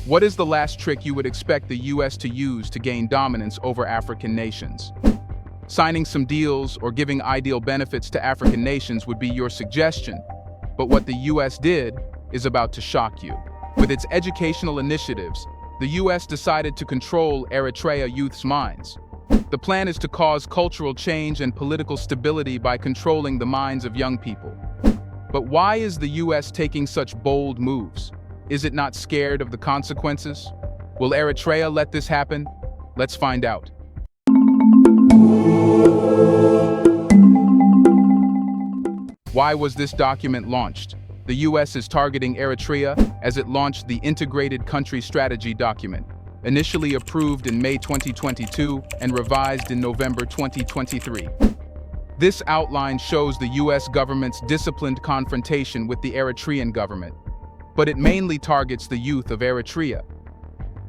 What is the last trick you would expect the US to use to gain dominance over African nations? Signing some deals or giving ideal benefits to African nations would be your suggestion, but what the US did is about to shock you. With its educational initiatives, the US decided to control Eritrea youth's minds. The plan is to cause cultural change and political stability by controlling the minds of young people. But why is the US taking such bold moves? Is it not scared of the consequences? Will Eritrea let this happen? Let's find out. Why was this document launched? The US is targeting Eritrea as it launched the Integrated Country Strategy document, initially approved in May 2022 and revised in November 2023. This outline shows the US government's disciplined confrontation with the Eritrean government, but it mainly targets the youth of Eritrea.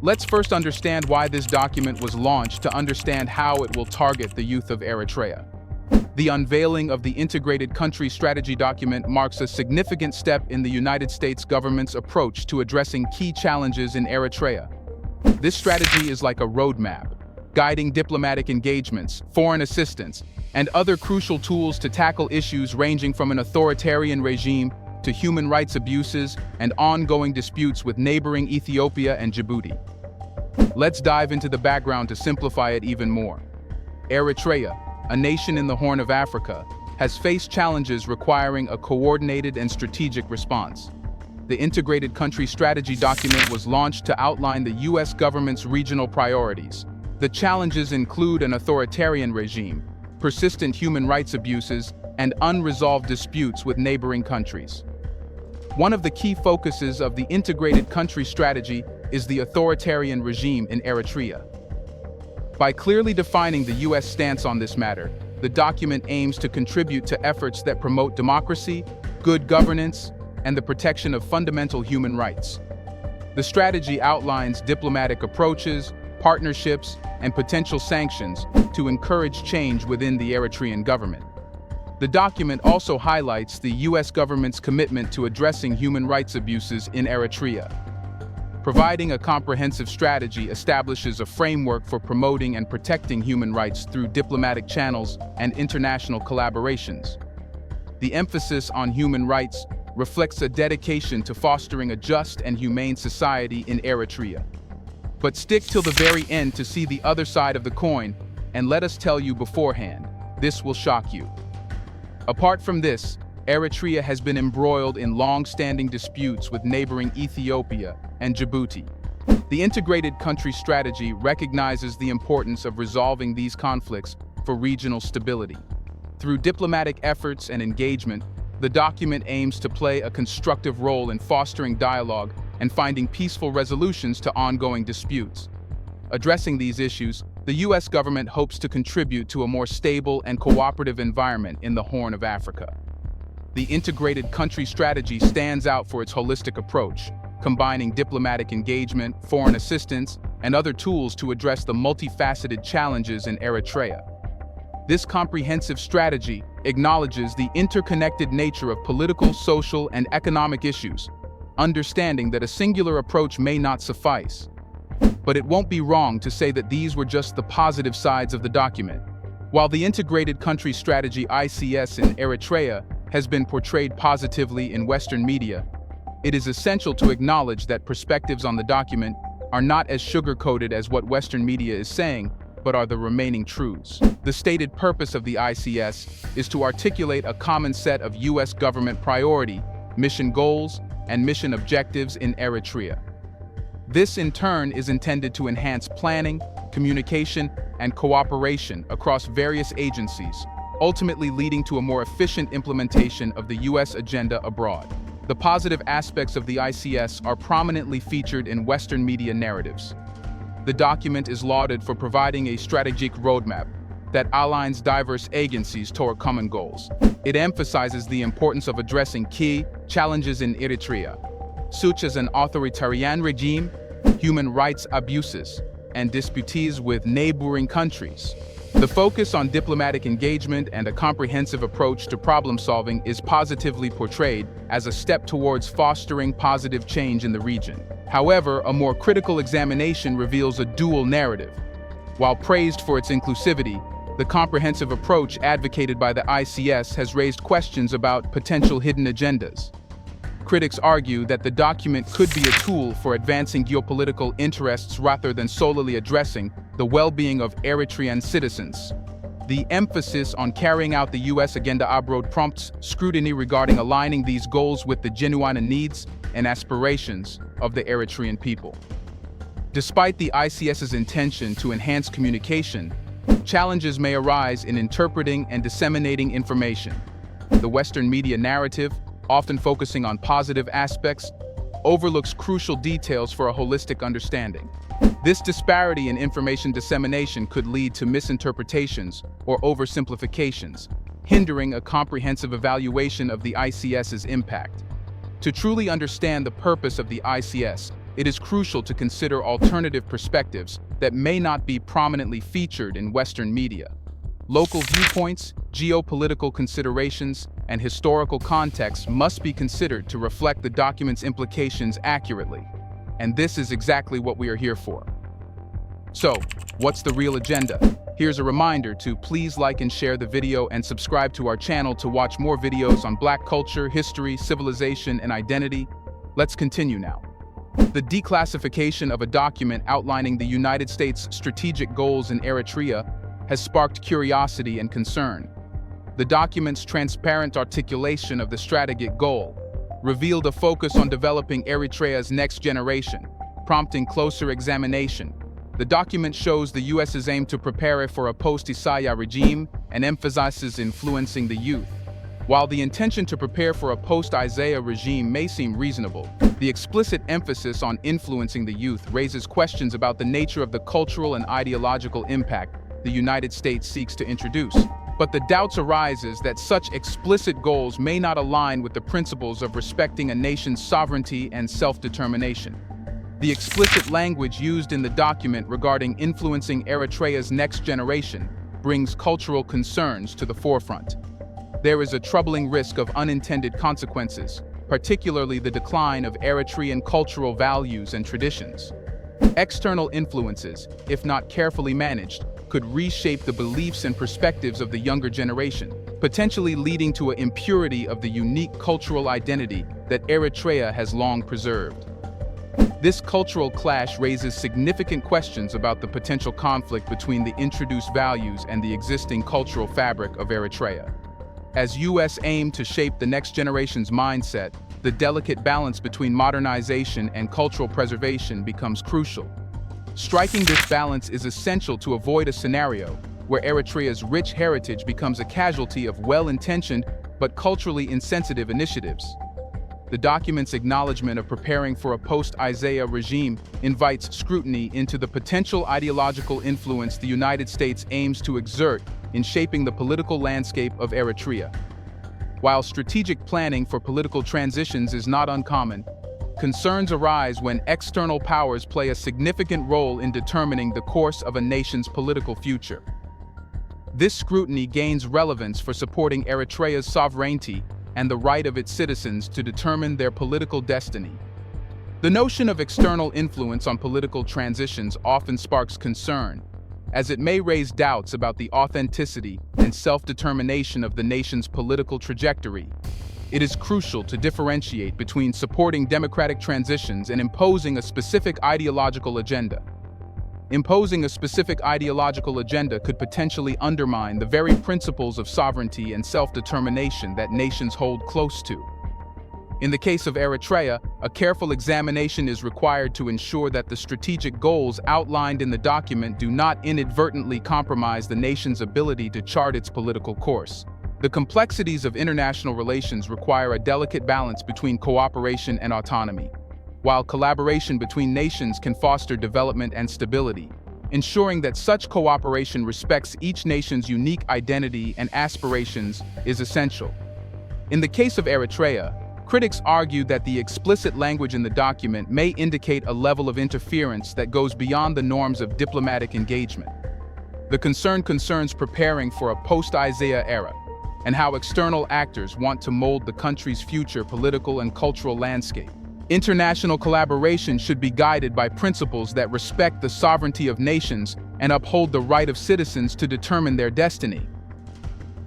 Let's first understand why this document was launched to understand how it will target the youth of Eritrea. The unveiling of the Integrated Country Strategy document marks a significant step in the United States government's approach to addressing key challenges in Eritrea. This strategy is like a roadmap, guiding diplomatic engagements, foreign assistance, and other crucial tools to tackle issues ranging from an authoritarian regime to human rights abuses and ongoing disputes with neighboring Ethiopia and Djibouti. Let's dive into the background to simplify it even more. Eritrea, a nation in the Horn of Africa, has faced challenges requiring a coordinated and strategic response. The Integrated Country Strategy document was launched to outline the US government's regional priorities. The challenges include an authoritarian regime, persistent human rights abuses, and unresolved disputes with neighboring countries. One of the key focuses of the Integrated Country Strategy is the authoritarian regime in Eritrea. By clearly defining the US stance on this matter, the document aims to contribute to efforts that promote democracy, good governance, and the protection of fundamental human rights. The strategy outlines diplomatic approaches, partnerships, and potential sanctions to encourage change within the Eritrean government. The document also highlights the US government's commitment to addressing human rights abuses in Eritrea. Providing a comprehensive strategy establishes a framework for promoting and protecting human rights through diplomatic channels and international collaborations. The emphasis on human rights reflects a dedication to fostering a just and humane society in Eritrea. But stick till the very end to see the other side of the coin, and let us tell you beforehand, this will shock you. Apart from this, Eritrea has been embroiled in long-standing disputes with neighboring Ethiopia and Djibouti. The Integrated Country Strategy recognizes the importance of resolving these conflicts for regional stability. Through diplomatic efforts and engagement, the document aims to play a constructive role in fostering dialogue and finding peaceful resolutions to ongoing disputes. Addressing these issues, the US government hopes to contribute to a more stable and cooperative environment in the Horn of Africa. The Integrated Country Strategy stands out for its holistic approach, combining diplomatic engagement, foreign assistance, and other tools to address the multifaceted challenges in Eritrea. This comprehensive strategy acknowledges the interconnected nature of political, social, and economic issues, understanding that a singular approach may not suffice. But it won't be wrong to say that these were just the positive sides of the document. While the Integrated Country Strategy (ICS) in Eritrea has been portrayed positively in Western media, it is essential to acknowledge that perspectives on the document are not as sugar-coated as what Western media is saying, but are the remaining truths. The stated purpose of the ICS is to articulate a common set of US government priority, mission goals, and mission objectives in Eritrea. This, in turn, is intended to enhance planning, communication, and cooperation across various agencies, ultimately leading to a more efficient implementation of the US agenda abroad. The positive aspects of the ICS are prominently featured in Western media narratives. The document is lauded for providing a strategic roadmap that aligns diverse agencies toward common goals. It emphasizes the importance of addressing key challenges in Eritrea, such as an authoritarian regime, human rights abuses, and disputes with neighboring countries. The focus on diplomatic engagement and a comprehensive approach to problem-solving is positively portrayed as a step towards fostering positive change in the region. However, a more critical examination reveals a dual narrative. While praised for its inclusivity, the comprehensive approach advocated by the ICS has raised questions about potential hidden agendas. Critics argue that the document could be a tool for advancing geopolitical interests rather than solely addressing the well-being of Eritrean citizens. The emphasis on carrying out the U.S. agenda abroad prompts scrutiny regarding aligning these goals with the genuine needs and aspirations of the Eritrean people. Despite the ICS's intention to enhance communication, challenges may arise in interpreting and disseminating information. The Western media narrative, often focusing on positive aspects, overlooks crucial details for a holistic understanding. This disparity in information dissemination could lead to misinterpretations or oversimplifications, hindering a comprehensive evaluation of the ICS's impact. To truly understand the purpose of the ICS, it is crucial to consider alternative perspectives that may not be prominently featured in Western media. Local viewpoints, geopolitical considerations, and historical context must be considered to reflect the document's implications accurately. And this is exactly what we are here for. So, what's the real agenda? Here's a reminder to please like and share the video and subscribe to our channel to watch more videos on Black culture, history, civilization, and identity. Let's continue now. The declassification of a document outlining the United States' strategic goals in Eritrea has sparked curiosity and concern. The document's transparent articulation of the strategic goal revealed a focus on developing Eritrea's next generation, prompting closer examination. The document shows the U.S.'s aim to prepare it for a post-Isaiah regime and emphasizes influencing the youth. While the intention to prepare for a post-Isaiah regime may seem reasonable, the explicit emphasis on influencing the youth raises questions about the nature of the cultural and ideological impact the United States seeks to introduce. But the doubts arises that such explicit goals may not align with the principles of respecting a nation's sovereignty and self-determination. The explicit language used in the document regarding influencing Eritrea's next generation brings cultural concerns to the forefront. There is a troubling risk of unintended consequences, particularly the decline of Eritrean cultural values and traditions. External influences, if not carefully managed, could reshape the beliefs and perspectives of the younger generation, potentially leading to an impurity of the unique cultural identity that Eritrea has long preserved. This cultural clash raises significant questions about the potential conflict between the introduced values and the existing cultural fabric of Eritrea. As U.S. aim to shape the next generation's mindset, the delicate balance between modernization and cultural preservation becomes crucial. Striking this balance is essential to avoid a scenario where Eritrea's rich heritage becomes a casualty of well-intentioned but culturally insensitive initiatives. The document's acknowledgement of preparing for a post-Isaiah regime invites scrutiny into the potential ideological influence the United States aims to exert in shaping the political landscape of Eritrea. While strategic planning for political transitions is not uncommon, concerns arise when external powers play a significant role in determining the course of a nation's political future. This scrutiny gains relevance for supporting Eritrea's sovereignty and the right of its citizens to determine their political destiny. The notion of external influence on political transitions often sparks concern, as it may raise doubts about the authenticity and self-determination of the nation's political trajectory. It is crucial to differentiate between supporting democratic transitions and imposing a specific ideological agenda. Imposing a specific ideological agenda could potentially undermine the very principles of sovereignty and self-determination that nations hold close to. In the case of Eritrea, a careful examination is required to ensure that the strategic goals outlined in the document do not inadvertently compromise the nation's ability to chart its political course. The complexities of international relations require a delicate balance between cooperation and autonomy, while collaboration between nations can foster development and stability. Ensuring that such cooperation respects each nation's unique identity and aspirations is essential. In the case of Eritrea, critics argue that the explicit language in the document may indicate a level of interference that goes beyond the norms of diplomatic engagement. The concern concerns preparing for a post-Isaiah era, and how external actors want to mold the country's future political and cultural landscape. International collaboration should be guided by principles that respect the sovereignty of nations and uphold the right of citizens to determine their destiny.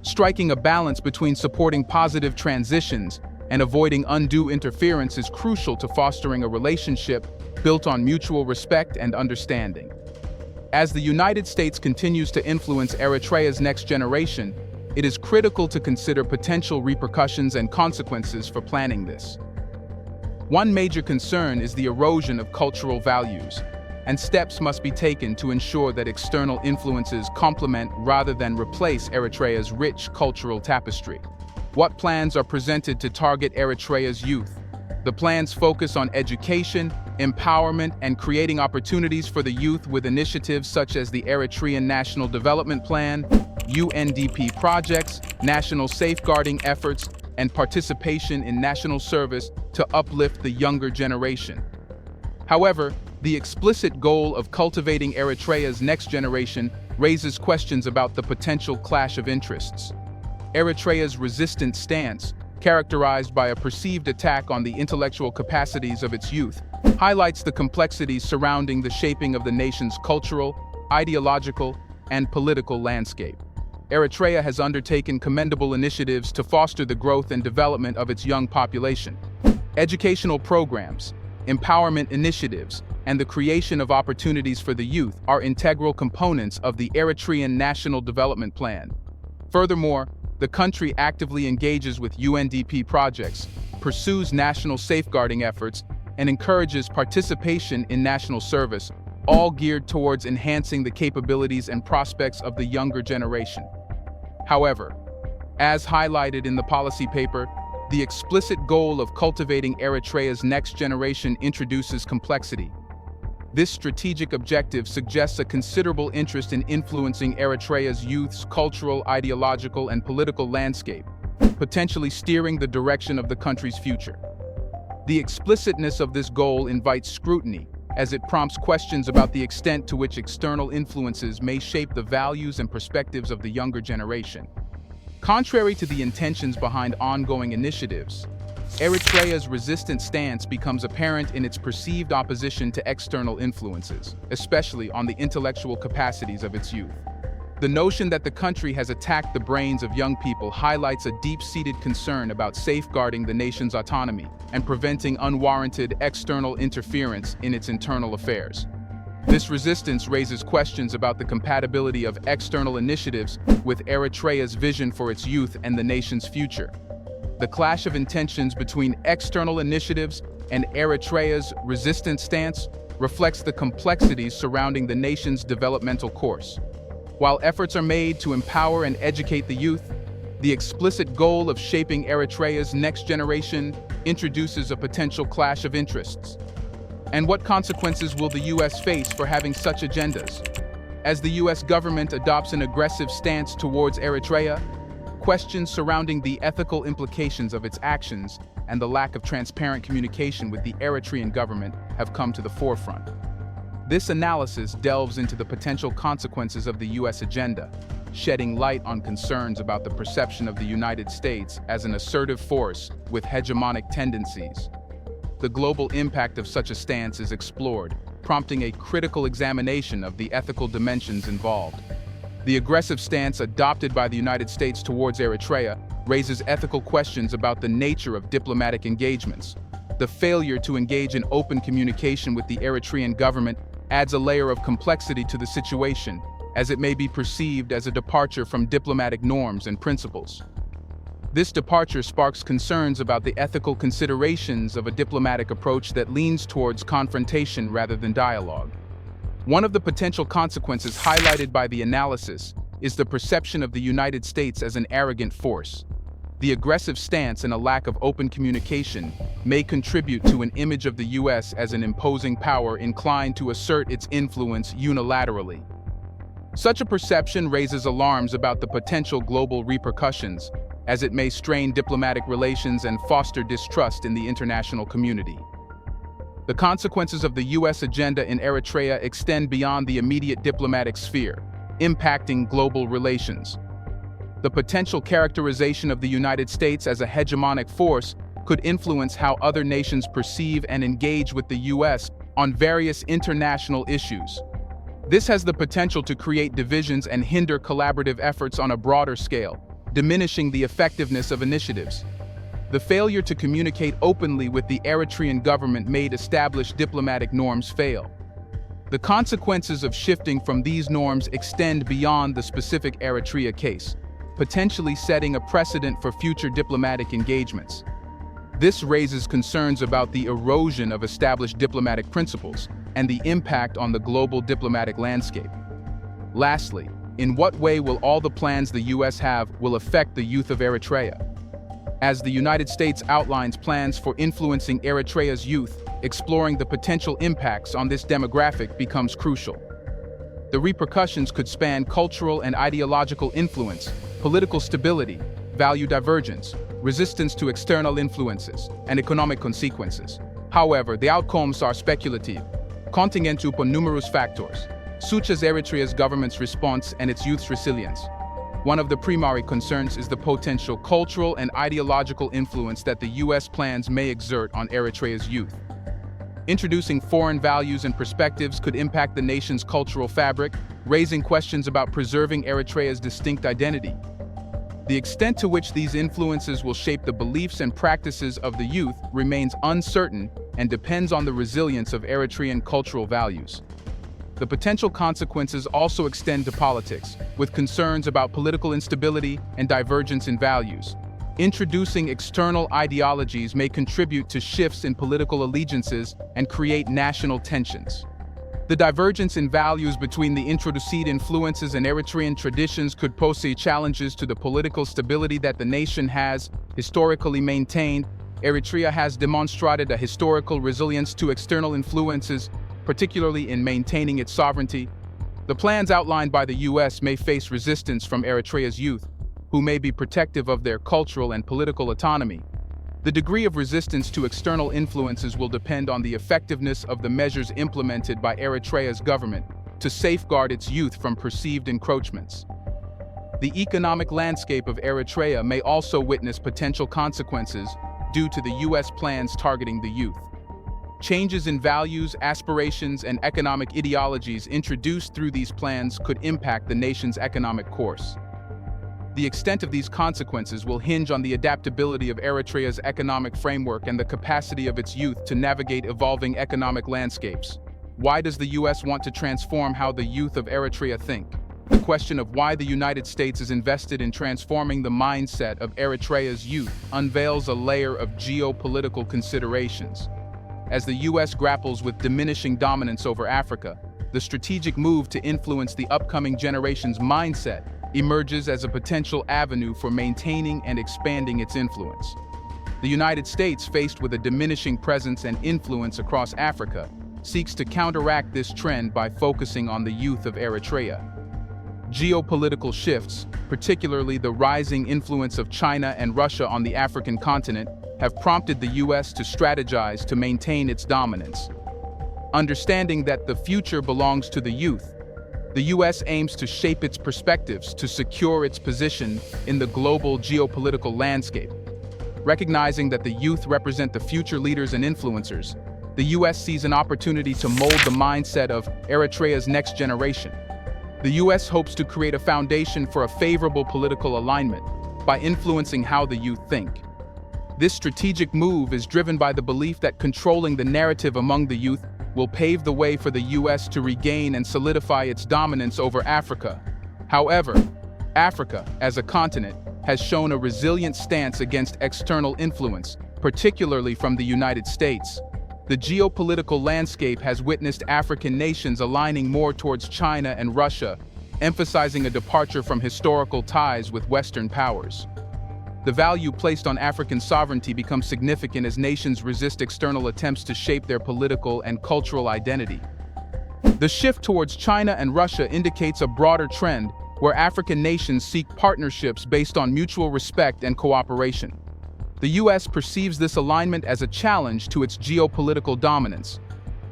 Striking a balance between supporting positive transitions and avoiding undue interference is crucial to fostering a relationship built on mutual respect and understanding. As the United States continues to influence Eritrea's next generation, it is critical to consider potential repercussions and consequences for planning this. One major concern is the erosion of cultural values, and steps must be taken to ensure that external influences complement rather than replace Eritrea's rich cultural tapestry. What plans are presented to target Eritrea's youth? The plans focus on education, empowerment, and creating opportunities for the youth with initiatives such as the Eritrean National Development Plan, UNDP projects, national safeguarding efforts, and participation in national service to uplift the younger generation. However, the explicit goal of cultivating Eritrea's next generation raises questions about the potential clash of interests. Eritrea's resistant stance, characterized by a perceived attack on the intellectual capacities of its youth, highlights the complexities surrounding the shaping of the nation's cultural, ideological, and political landscape. Eritrea has undertaken commendable initiatives to foster the growth and development of its young population. Educational programs, empowerment initiatives, and the creation of opportunities for the youth are integral components of the Eritrean National Development Plan. Furthermore, the country actively engages with UNDP projects, pursues national safeguarding efforts, and encourages participation in national service, all geared towards enhancing the capabilities and prospects of the younger generation. However, as highlighted in the policy paper, the explicit goal of cultivating Eritrea's next generation introduces complexity. This strategic objective suggests a considerable interest in influencing Eritrea's youth's cultural, ideological, and political landscape, potentially steering the direction of the country's future. The explicitness of this goal invites scrutiny, as it prompts questions about the extent to which external influences may shape the values and perspectives of the younger generation. Contrary to the intentions behind ongoing initiatives, Eritrea's resistant stance becomes apparent in its perceived opposition to external influences, especially on the intellectual capacities of its youth. The notion that the country has attacked the brains of young people highlights a deep-seated concern about safeguarding the nation's autonomy and preventing unwarranted external interference in its internal affairs. This resistance raises questions about the compatibility of external initiatives with Eritrea's vision for its youth and the nation's future. The clash of intentions between external initiatives and Eritrea's resistant stance reflects the complexities surrounding the nation's developmental course. While efforts are made to empower and educate the youth, the explicit goal of shaping Eritrea's next generation introduces a potential clash of interests. And what consequences will the U.S. face for having such agendas? As the U.S. government adopts an aggressive stance towards Eritrea, questions surrounding the ethical implications of its actions and the lack of transparent communication with the Eritrean government have come to the forefront. This analysis delves into the potential consequences of the U.S. agenda, shedding light on concerns about the perception of the United States as an assertive force with hegemonic tendencies. The global impact of such a stance is explored, prompting a critical examination of the ethical dimensions involved. The aggressive stance adopted by the United States towards Eritrea raises ethical questions about the nature of diplomatic engagements. The failure to engage in open communication with the Eritrean government adds a layer of complexity to the situation, as it may be perceived as a departure from diplomatic norms and principles. This departure sparks concerns about the ethical considerations of a diplomatic approach that leans towards confrontation rather than dialogue. One of the potential consequences highlighted by the analysis is the perception of the United States as an arrogant force. The aggressive stance and a lack of open communication may contribute to an image of the U.S. as an imposing power inclined to assert its influence unilaterally. Such a perception raises alarms about the potential global repercussions, as it may strain diplomatic relations and foster distrust in the international community. The consequences of the U.S. agenda in Eritrea extend beyond the immediate diplomatic sphere, impacting global relations. The potential characterization of the United States as a hegemonic force could influence how other nations perceive and engage with the US on various international issues. This has the potential to create divisions and hinder collaborative efforts on a broader scale, diminishing the effectiveness of initiatives. The failure to communicate openly with the Eritrean government made established diplomatic norms fail. The consequences of shifting from these norms extend beyond the specific Eritrea case, potentially setting a precedent for future diplomatic engagements. This raises concerns about the erosion of established diplomatic principles and the impact on the global diplomatic landscape. Lastly, in what way will all the plans the US have will affect the youth of Eritrea? As the United States outlines plans for influencing Eritrea's youth, exploring the potential impacts on this demographic becomes crucial. The repercussions could span cultural and ideological influence, political stability, value divergence, resistance to external influences, and economic consequences. However, the outcomes are speculative, contingent upon numerous factors, such as Eritrea's government's response and its youth's resilience. One of the primary concerns is the potential cultural and ideological influence that the US plans may exert on Eritrea's youth. Introducing foreign values and perspectives could impact the nation's cultural fabric, raising questions about preserving Eritrea's distinct identity. The extent to which these influences will shape the beliefs and practices of the youth remains uncertain and depends on the resilience of Eritrean cultural values. The potential consequences also extend to politics, with concerns about political instability and divergence in values. Introducing external ideologies may contribute to shifts in political allegiances and create national tensions. The divergence in values between the introduced influences and Eritrean traditions could pose challenges to the political stability that the nation has historically maintained. Eritrea has demonstrated a historical resilience to external influences, particularly in maintaining its sovereignty. The plans outlined by the US may face resistance from Eritrea's youth, who may be protective of their cultural and political autonomy. The degree of resistance to external influences will depend on the effectiveness of the measures implemented by Eritrea's government to safeguard its youth from perceived encroachments. The economic landscape of Eritrea may also witness potential consequences due to the US plans targeting the youth. Changes in values, aspirations, and economic ideologies introduced through these plans could impact the nation's economic course. The extent of these consequences will hinge on the adaptability of Eritrea's economic framework and the capacity of its youth to navigate evolving economic landscapes. Why does the US want to transform how the youth of Eritrea think? The question of why the United States is invested in transforming the mindset of Eritrea's youth unveils a layer of geopolitical considerations. As the US grapples with diminishing dominance over Africa, the strategic move to influence the upcoming generation's mindset emerges as a potential avenue for maintaining and expanding its influence. The United States, faced with a diminishing presence and influence across Africa, seeks to counteract this trend by focusing on the youth of Eritrea. Geopolitical shifts, particularly the rising influence of China and Russia on the African continent, have prompted the US to strategize to maintain its dominance. Understanding that the future belongs to the youth, the US aims to shape its perspectives to secure its position in the global geopolitical landscape. Recognizing that the youth represent the future leaders and influencers, the US sees an opportunity to mold the mindset of Eritrea's next generation. The US hopes to create a foundation for a favorable political alignment by influencing how the youth think. This strategic move is driven by the belief that controlling the narrative among the youth will pave the way for the US to regain and solidify its dominance over Africa. However, Africa, as a continent, has shown a resilient stance against external influence, particularly from the United States. The geopolitical landscape has witnessed African nations aligning more towards China and Russia, emphasizing a departure from historical ties with Western powers. The value placed on African sovereignty becomes significant as nations resist external attempts to shape their political and cultural identity. The shift towards China and Russia indicates a broader trend where African nations seek partnerships based on mutual respect and cooperation. The US perceives this alignment as a challenge to its geopolitical dominance.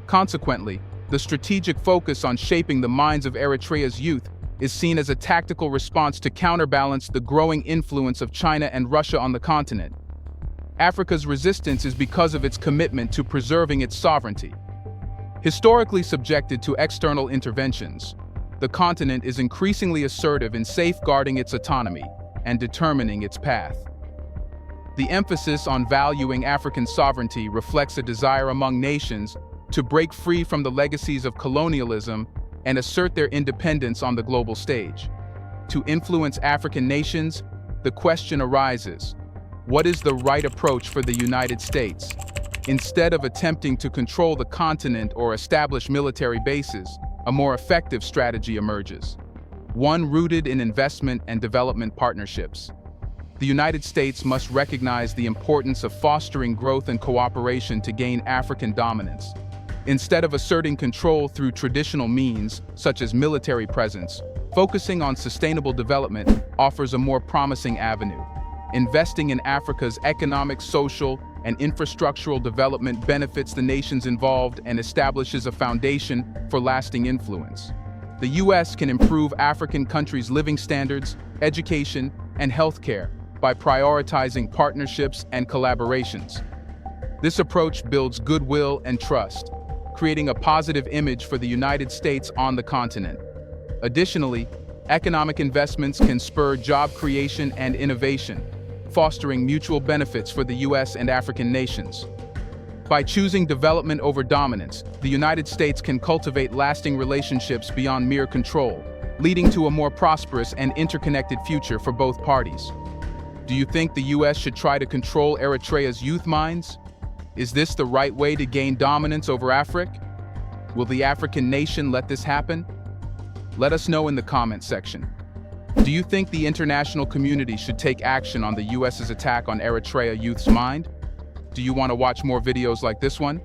Consequently, the strategic focus on shaping the minds of Eritrea's youth is seen as a tactical response to counterbalance the growing influence of China and Russia on the continent. Africa's resistance is because of its commitment to preserving its sovereignty. Historically subjected to external interventions, the continent is increasingly assertive in safeguarding its autonomy and determining its path. The emphasis on valuing African sovereignty reflects a desire among nations to break free from the legacies of colonialism and assert their independence on the global stage. To influence African nations, the question arises, what is the right approach for the United States? Instead of attempting to control the continent or establish military bases, a more effective strategy emerges, one rooted in investment and development partnerships. The United States must recognize the importance of fostering growth and cooperation to gain African dominance. Instead of asserting control through traditional means, such as military presence, focusing on sustainable development offers a more promising avenue. Investing in Africa's economic, social, and infrastructural development benefits the nations involved and establishes a foundation for lasting influence. The U.S. can improve African countries' living standards, education, and healthcare by prioritizing partnerships and collaborations. This approach builds goodwill and trust, creating a positive image for the United States on the continent. Additionally, economic investments can spur job creation and innovation, fostering mutual benefits for the U.S. and African nations. By choosing development over dominance, the United States can cultivate lasting relationships beyond mere control, leading to a more prosperous and interconnected future for both parties. Do you think the U.S. should try to control Eritrea's youth minds? Is this the right way to gain dominance over Africa? Will the African nation let this happen? Let us know in the comment section. Do you think the international community should take action on the US's attack on Eritrea youth's mind? Do you want to watch more videos like this one?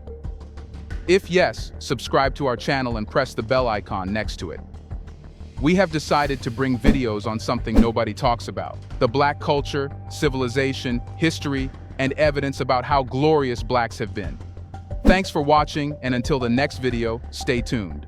If yes, subscribe to our channel and press the bell icon next to it. We have decided to bring videos on something nobody talks about: the Black culture, civilization, history, and evidence about how glorious Blacks have been. Thanks for watching, and until the next video, stay tuned.